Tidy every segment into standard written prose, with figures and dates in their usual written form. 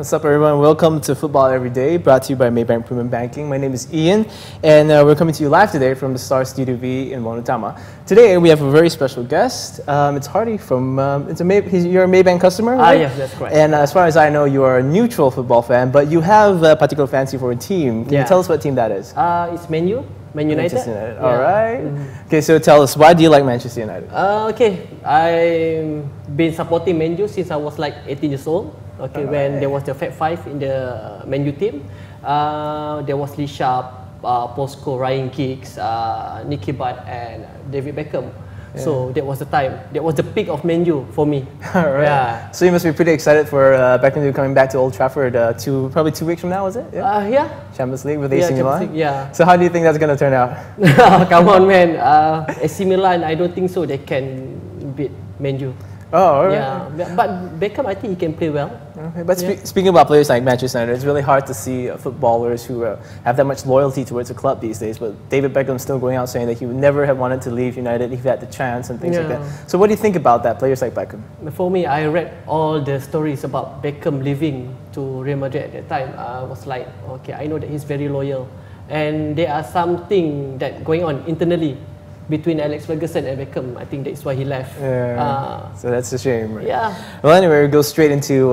What's up, everyone? Welcome to Football Every Day, brought to you by Maybank Premier Banking. My name is Ian, and we're coming to you live today from the Star Studio V in Monotama. Today, we have a very special guest. It's Hardy from, you're a Maybank customer, right? Yes, that's correct. And as far as I know, you are a neutral football fan, but you have a particular fancy for a team. Can you tell us what team that is? It's Man United. Manchester United. All right. Okay, so tell us, why do you like Manchester United? Okay, I've been supporting Man U since I was like 18 years old. Okay, when there was the Fab Five in the Man U team, there was Lee Sharp, Paul Scholes, Ryan Giggs, Nicky Butt, and David Beckham. Yeah. So that was the time. That was the peak of Man U for me. All right. Yeah. So you must be pretty excited for Beckham coming back to Old Trafford probably 2 weeks from now, is it? Yeah. Champions League with AC Milan? Yeah. So how do you think that's going to turn out? Come on, man. AC Milan, I don't think so they can beat Man U. Oh, all right. Yeah, but Beckham, I think he can play well. Okay. But speaking about players like Manchester United, it's really hard to see footballers who have that much loyalty towards a club these days. But David Beckham's still going out saying that he would never have wanted to leave United if he had the chance and things like that. So what do you think about that, players like Beckham? For me, I read all the stories about Beckham leaving to Real Madrid at that time. I was like, okay, I know that he's very loyal. And there are something that going on internally between Alex Ferguson and Beckham. I think that's why he left. So that's a shame, right? Yeah. Well, anyway, we go straight into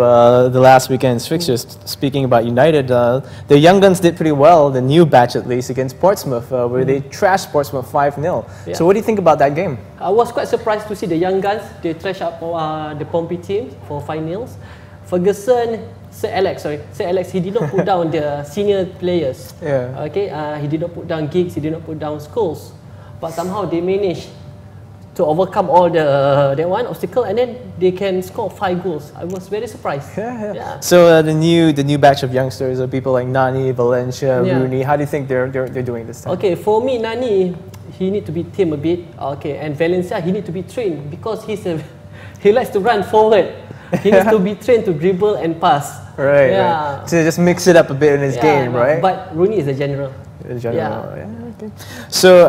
the last weekend's fixtures. Speaking about United, the Young Guns did pretty well, the new batch at least, against Portsmouth, where they trashed Portsmouth 5-0. Yeah. So what do you think about that game? I was quite surprised to see the Young Guns. They trashed up the Pompey team for 5-0. Ferguson, Sir Alex, he did not put down the senior players. Yeah. Okay, he did not put down Giggs, he did not put down Scholes. But somehow they managed to overcome all that one obstacle, and then they can score 5 goals. I was very surprised. Yeah. So the new batch of youngsters are people like Nani, Valencia, Rooney. How do you think they're doing this time? Okay, for me, Nani, he need to be tamed a bit. Okay, and Valencia, he need to be trained because he likes to run forward. He needs to be trained to dribble and pass. Right. Right. So just mix it up a bit in his game, right? But Rooney is a general. Okay. So,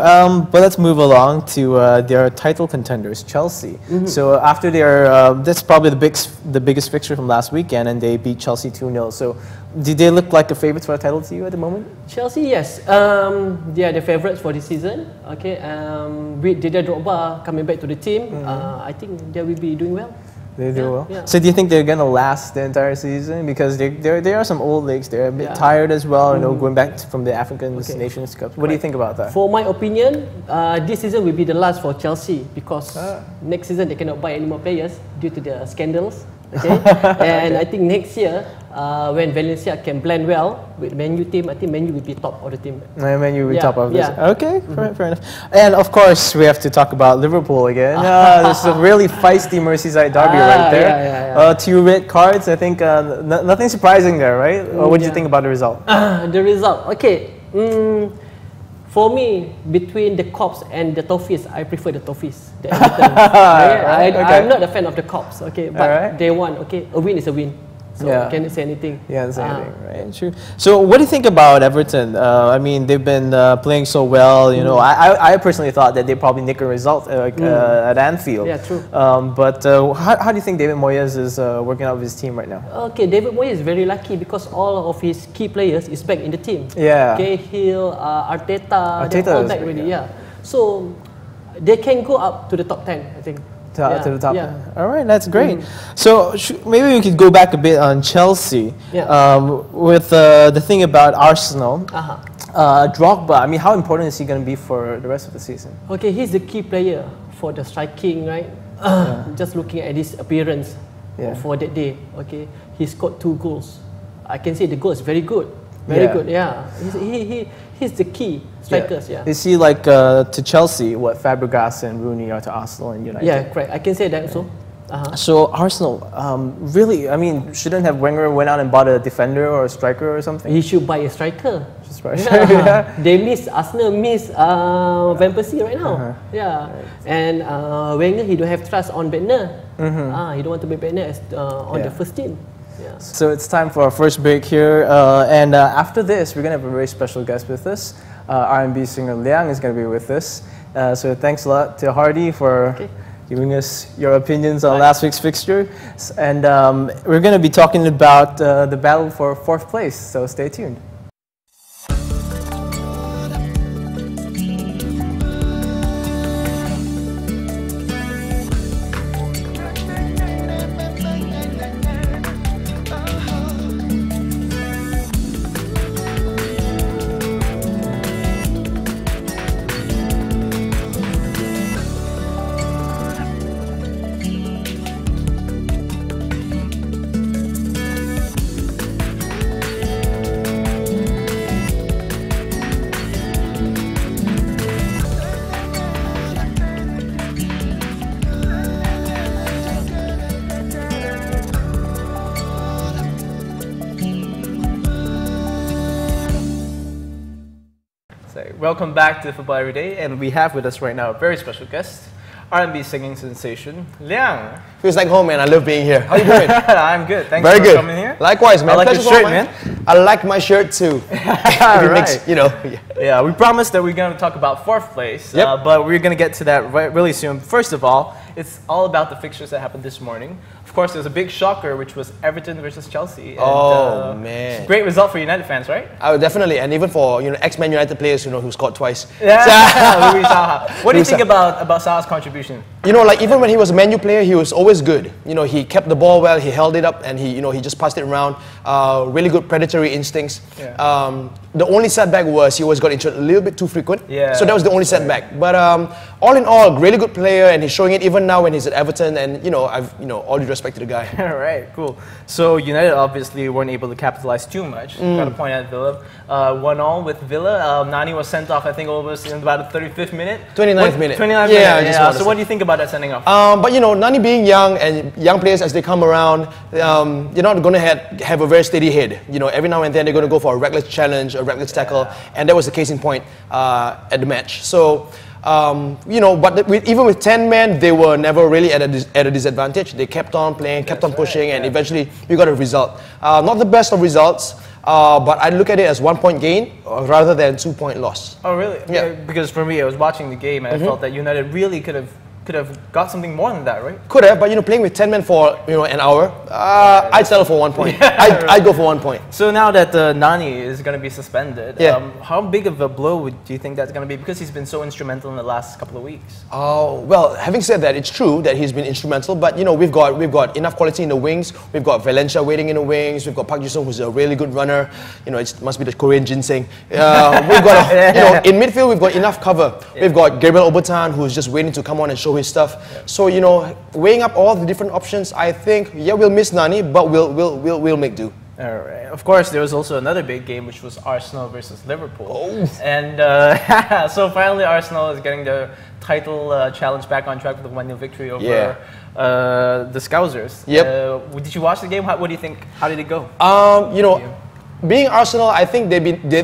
but let's move along to their title contenders, Chelsea. So after their, that's probably the biggest fixture from last weekend, and they beat Chelsea 2-0. So, do they look like a favourite for a title to you at the moment? Chelsea, yes. They are the favourites for this season. Okay. With Didier Drogba coming back to the team, I think they will be doing well. They do well. Yeah. So do you think they're gonna last the entire season? Because there are some old legs. They're a bit tired as well. You know, going back from the African Nations Cup. What do you think about that? For my opinion, this season will be the last for Chelsea because next season they cannot buy any more players due to the scandals. Okay, and I think next year when Valencia can blend well with Man U team, I think Man U will be top of the team. Man U will be top of this. Okay, fair enough. And of course, we have to talk about Liverpool again. This is a really feisty Merseyside derby right there. 2 red cards. I think nothing surprising there, right? What did you think about the result? The result, okay. For me, between the Cops and the Toffees, I prefer the Toffees. I'm not a fan of the Cops, okay, but they won, okay. A win is a win. So can't say anything. Yeah, can't say anything, right? True. So what do you think about Everton? I mean, they've been playing so well. You know, I personally thought that they probably nick a result at Anfield. Yeah, true. But how do you think David Moyes is working out with his team right now? Okay, David Moyes is very lucky because all of his key players is back in the team. Yeah. Cahill, Arteta, they're all back already. Yeah. So they can go up to the top 10, I think. To the top. All right, that's great. So maybe we could go back a bit on Chelsea with the thing about Arsenal. Drogba, I mean, how important is he going to be for the rest of the season? Okay, he's the key player for the striking, right? Just looking at his appearance for that day, okay, he scored 2 goals. I can say the goal is very good. Very good, he's the key strikers, Is he like to Chelsea what Fabregas and Rooney are to Arsenal and United? Yeah, correct. I can say that also. So Arsenal, really, I mean, shouldn't have Wenger went out and bought a defender or a striker or something? He should buy a striker. Arsenal miss Van Persie right now. And Wenger, he don't have trust on Bentner. He don't want to be Bentner as on the first team. So it's time for our first break here, and after this, we're going to have a very special guest with us. R&B singer Liang is going to be with us. So thanks a lot to Hardy for giving us your opinions on last week's fixture. And we're going to be talking about the battle for 4th place, so stay tuned. Welcome back to Football Every Day, and we have with us right now a very special guest, R&B singing sensation, Liang. Feels like home, man. I love being here. How you doing? I'm good. Thanks Very for good. coming here. Likewise, man. I like your shirt, man. I like my shirt too. Right. You know. Yeah, we promised that we're going to talk about 4th place, but we're going to get to that really soon. First of all, it's all about the fixtures that happened this morning. Of course, there's a big shocker, which was Everton versus Chelsea. And, man. Great result for United fans, right? Definitely, and even for ex-Man United players, who scored twice. Yeah, Louis Saha. What do you think about Saha's contribution? Like even when he was a Man U player, he was always good. He kept the ball well, he held it up, and he just passed it around. Really good predatory instincts. Yeah. The only setback was he always got injured a little bit too frequent. Yeah. So that was the only setback. But all in all, really good player, and he's showing it even now when he's at Everton. And I've all due respect to the guy. All right, cool. So United obviously weren't able to capitalize too much. Got a point at Villa. 1-1 with Villa. Nani was sent off, I think, almost in about the 35th minute. 29th minute. 29th minute. Yeah. So what do you think about that sending off? But Nani being young, and young players as they come around, you're not going to have a very steady head. Every now and then they're going to go for a reckless challenge, a reckless tackle, and that was the case in point at the match. So. But even with 10 men, they were never really at a disadvantage. They kept on playing, kept on pushing, and eventually we got a result. Not the best of results, but I look at it as 1 point gain rather than 2 point loss. Oh, really? Yeah. Because for me, I was watching the game and I felt that United really could have got something more than that, right? Could have, but playing with 10 men for an hour, I'd settle for 1 point. I'd go for 1 point. So now that Nani is going to be suspended, yeah. How big of a blow do you think that's going to be? Because he's been so instrumental in the last couple of weeks. Oh, well, having said that, it's true that he's been instrumental, but we've got enough quality in the wings. We've got Valencia waiting in the wings. We've got Park Ji-sung, who's a really good runner. It must be the Korean ginseng. We've got in midfield we've got enough cover. Yeah. We've got Gabriel Obertan, who's just waiting to come on and show his stuff. Yeah. So weighing up all the different options, I think we'll miss Nani, but we'll make do. All right. Of course, there was also another big game, which was Arsenal versus Liverpool. Oh. And so finally, Arsenal is getting the title challenge back on track with a 1-0 victory over the Scousers. Yep. Did you watch the game? What do you think? How did it go? Being Arsenal, I think they've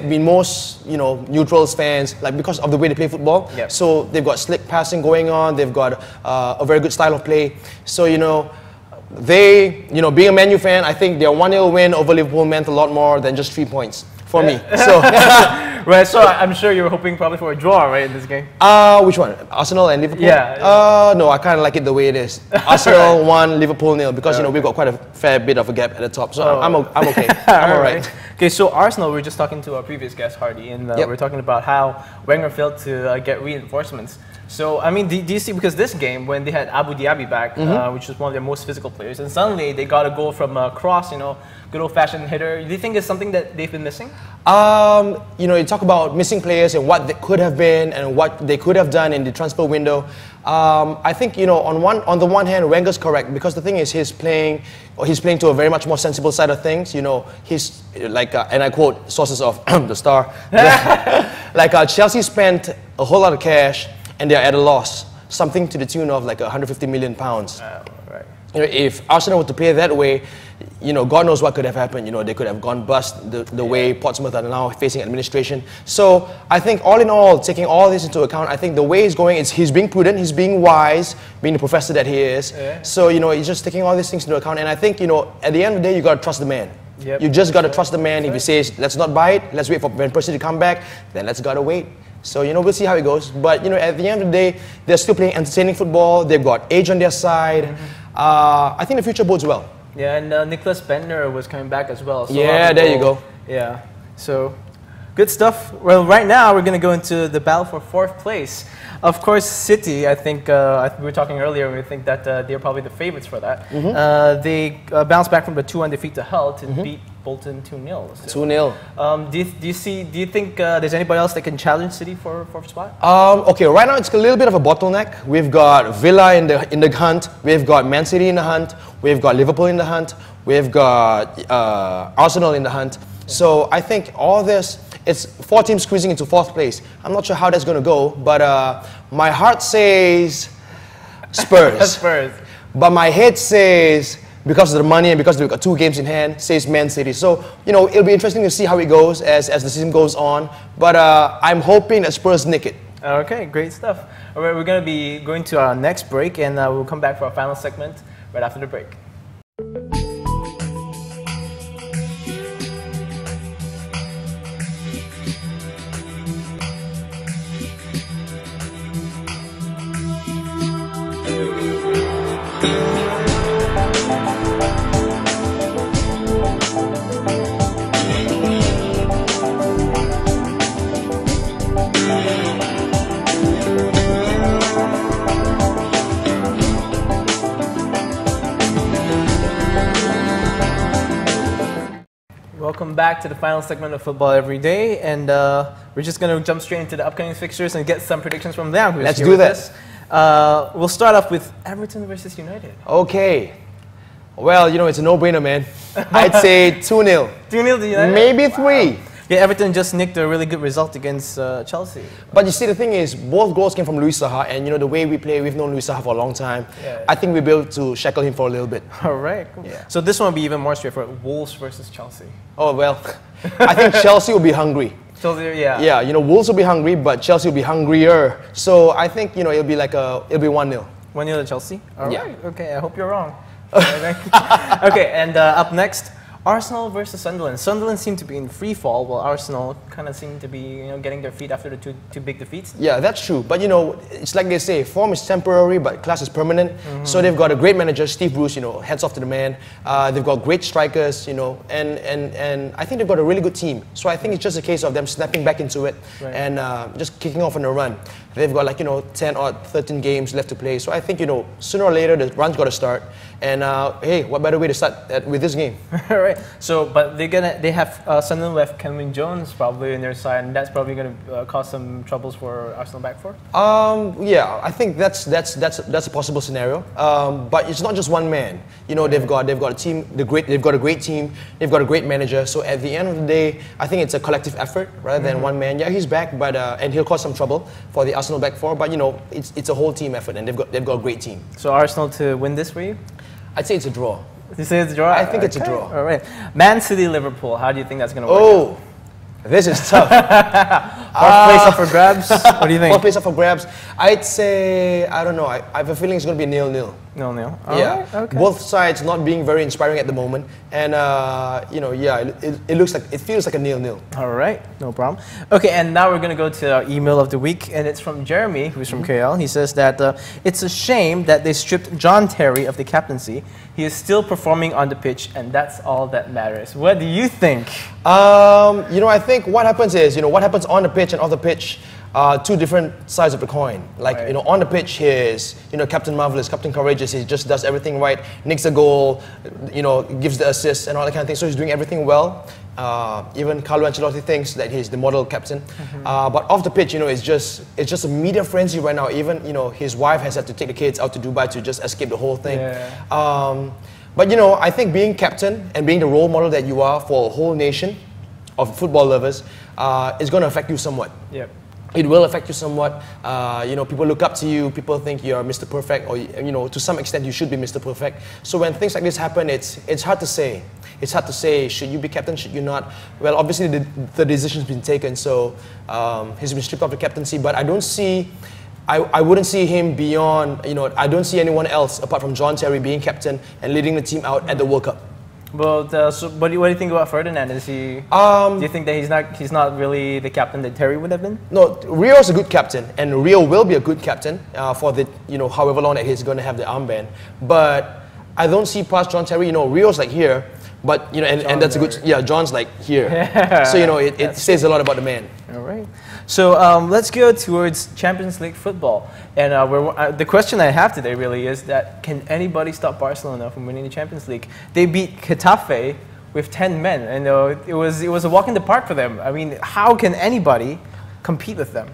been most neutrals fans, like because of the way they play football. Yep. So they've got slick passing going on. They've got a very good style of play. So being a Man U fan, I think their 1-0 win over Liverpool meant a lot more than just 3 points for me. So right. So I'm sure you were hoping probably for a draw, right, in this game? Which one? Arsenal and Liverpool? Yeah. No, I kind of like it the way it is. Arsenal 1, Liverpool 0, because we've got quite a fair bit of a gap at the top. So I'm okay. I'm all right. Okay, so Arsenal, we were just talking to our previous guest, Hardy, and we were talking about how Wenger failed to get reinforcements. So, I mean, do you see, because this game, when they had Abu Dhabi back, which was one of their most physical players, and suddenly they got a goal from a cross, good old-fashioned hitter. Do you think it's something that they've been missing? You talk about missing players and what they could have been and what they could have done in the transfer window. I think, on the one hand, Wenger's correct, because the thing is he's playing to a very much more sensible side of things. He's like, and I quote sources of the Star, like Chelsea spent a whole lot of cash and they're at a loss, something to the tune of like 150 million pounds. Right. If Arsenal were to play that way, God knows what could have happened. They could have gone bust the way Portsmouth are now facing administration. So I think all in all, taking all this into account, I think the way he's going is he's being prudent, he's being wise, being the professor that he is. Yeah. So, he's just taking all these things into account. And I think, at the end of the day, you got to trust the man. Yep. You just got to trust the man. If he says, let's not buy it, let's wait for Van Persie to come back, then let's got to wait. So, we'll see how it goes. But, at the end of the day, they're still playing entertaining football. They've got age on their side. I think the future bodes well. Yeah, and Nicholas Bentner was coming back as well. So yeah, there you go. Yeah, so good stuff. Well, right now we're going to go into the battle for 4th place. Of course, City, I think, we were talking earlier, we think that they're probably the favorites for that. They bounced back from the 2-1 defeat to Hull to beat Bolton 2-0. So, 2-0. Do you think there's anybody else that can challenge City for 4th spot? Okay, right now it's a little bit of a bottleneck. We've got Villa in the hunt. We've got Man City in the hunt. We've got Liverpool in the hunt. We've got Arsenal in the hunt. So I think all this, it's 4 teams squeezing into 4th place. I'm not sure how that's going to go, but my heart says Spurs. Spurs. But my head says, because of the money and because we've got 2 games in hand, says Man City. So, it'll be interesting to see how it goes as the season goes on. But I'm hoping that Spurs nick it. Okay, great stuff. All right, we're going to be going to our next break, and we'll come back for our final segment right after the break. Welcome back to the final segment of Football Every Day, and we're just going to jump straight into the upcoming fixtures and get some predictions from Liang, who's Let's here do with that. us. We'll start off with Everton versus United. Okay. Well, it's a no-brainer, man. I'd say 2-0. 2-0 to United? Maybe 3. Yeah, Everton just nicked a really good result against Chelsea. But you see, the thing is, both goals came from Luis Saha, and the way we play, we've known Luis Saha for a long time. Yeah. I think we'll be able to shackle him for a little bit. All right, cool. Yeah. So this one will be even more straightforward. Wolves versus Chelsea. Oh, well, I think Chelsea will be hungry. Chelsea, yeah. Yeah, Wolves will be hungry, but Chelsea will be hungrier. So I think, it'll be 1-0. 1-0 to Chelsea? All Yeah. right, okay, I hope you're wrong. Okay, and up next, Arsenal versus Sunderland. Sunderland seemed to be in free fall, while Arsenal kind of seemed to be, getting their feet after the two big defeats. Yeah, that's true. But it's like they say, form is temporary, but class is permanent. So they've got a great manager, Steve Bruce. Hats off to the man. They've got great strikers. And I think they've got a really good team. So I think it's just a case of them snapping back into it and just kicking off on a run. They've got 10 or 13 games left to play. So I think sooner or later the run's got to start. And hey, what better way to start with this game? All right. So, but they have Sunderland left Kenwyne Jones probably in their side, and that's probably going to cause some troubles for Arsenal back four. Yeah, I think that's a possible scenario. But it's not just one man. They've got a team. They've got a great team. They've got a great manager. So at the end of the day, I think it's a collective effort rather than one man. Yeah, he's back, but and he'll cause some trouble for the Arsenal back four. But it's a whole team effort, and they've got a great team. So Arsenal to win this for you? I'd say it's a draw. You say it's a draw? I think it's a draw. All right. Man City, Liverpool. How do you think that's going to work? Oh, this is tough. Fourth place up for grabs. What do you think? Fourth place up for grabs. I'd say, I don't know. I have a feeling it's going to be 0-0. 0-0. Yeah. Right, okay. Both sides not being very inspiring at the moment, and it feels like a 0-0. All right, no problem. Okay, and now we're going to go to our email of the week, and it's from Jeremy, who's from KL. He says that it's a shame that they stripped John Terry of the captaincy. He is still performing on the pitch, and that's all that matters. What do you think? I think what happens is, what happens on the pitch and off the pitch are two different sides of the coin. Like, Right. On the pitch, he is, Captain Marvelous, Captain Courageous. He just does everything right, nicks a goal, gives the assist and all that kind of thing. So he's doing everything well. Even Carlo Ancelotti thinks that he's the model captain. But off the pitch, it's just a media frenzy right now. Even, his wife has had to take the kids out to Dubai to just escape the whole thing. Yeah. But, I think being captain and being the role model that you are for a whole nation of football lovers is going to affect you somewhat. Yep. It will affect you somewhat. People look up to you. People think you're Mr. Perfect, or to some extent you should be Mr. Perfect. So when things like this happen, it's hard to say. It's hard to say, should you be captain, should you not? Well, obviously the decision's been taken, so he's been stripped of the captaincy. But I don't see, I wouldn't see him beyond. I don't see anyone else apart from John Terry being captain and leading the team out at the World Cup. But so what do you think about Ferdinand? Is he? Do you think that he's not really the captain that Terry would have been? No, Rio's a good captain, and Rio will be a good captain for the however long that he's going to have the armband. But I don't see past John Terry. Rio's like here, but and that's a good. Yeah, John's like here. So it says a lot about the man. All right. So let's go towards Champions League football. And the question I have today really is that can anybody stop Barcelona from winning the Champions League? They beat Getafe with 10 men, and it was a walk in the park for them. I mean, how can anybody compete with them?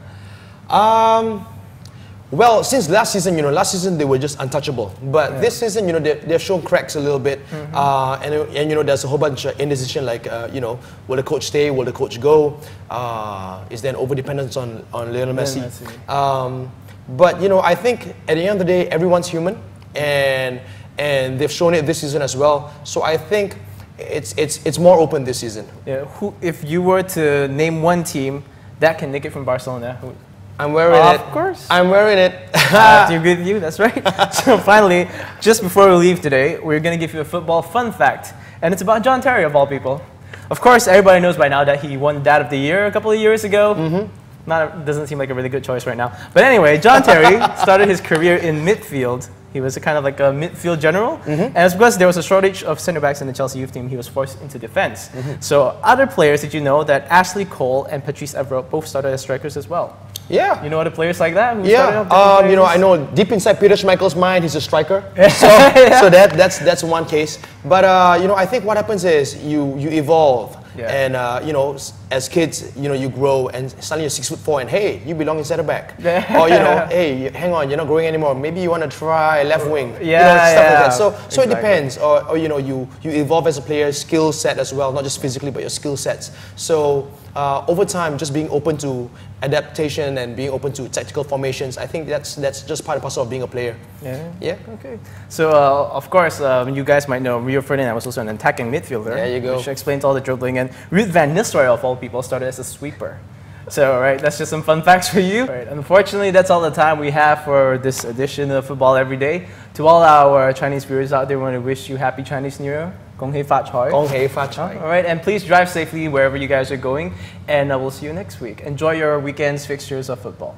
Well, since last season they were just untouchable. But this season, they've shown cracks a little bit, and there's a whole bunch of indecision. Like, will the coach stay? Will the coach go? Is there an overdependence on Lionel Messi? But I think at the end of the day, everyone's human, and they've shown it this season as well. So I think it's more open this season. Yeah. If you were to name one team that can nick it from Barcelona? I'm wearing it. Of course. I'm wearing it. I have to agree with you, that's right. So finally, just before we leave today, we're going to give you a football fun fact. And it's about John Terry, of all people. Of course, everybody knows by now that he won Dad of the Year a couple of years ago. Doesn't seem like a really good choice right now. But anyway, John Terry started his career in midfield. He was kind of like a midfield general. And it's because there was a shortage of centre-backs in the Chelsea youth team, he was forced into defence. So other players, did you know that Ashley Cole and Patrice Evra both started as strikers as well? Yeah. You know other players like that? I know deep inside Peter Schmeichel's mind, he's a striker. So that's one case. But I think what happens is you evolve. And as kids, you grow, and suddenly you're 6'4", and hey, you belong in centre back. Or hey, hang on, you're not growing anymore. Maybe you want to try left wing. Stuff like that. So exactly. It depends. Or you evolve as a player, skill set as well, not just physically, but your skill sets. So over time, just being open to adaptation and being open to tactical formations, I think that's just part and parcel of being a player. Yeah. Okay. So of course, you guys might know Rio Ferdinand was also an attacking midfielder. There you go. Which explains all the dribbling. And Ruud van Nistelrooy, of all people, started as a sweeper. So, that's just some fun facts for you. Unfortunately, that's all the time we have for this edition of Football Every Day. To all our Chinese viewers out there, we want to wish you Happy Chinese New Year. Gong hei fa choi. Gong hei fa choi. All right, and please drive safely wherever you guys are going. And we'll see you next week. Enjoy your weekend's fixtures of football.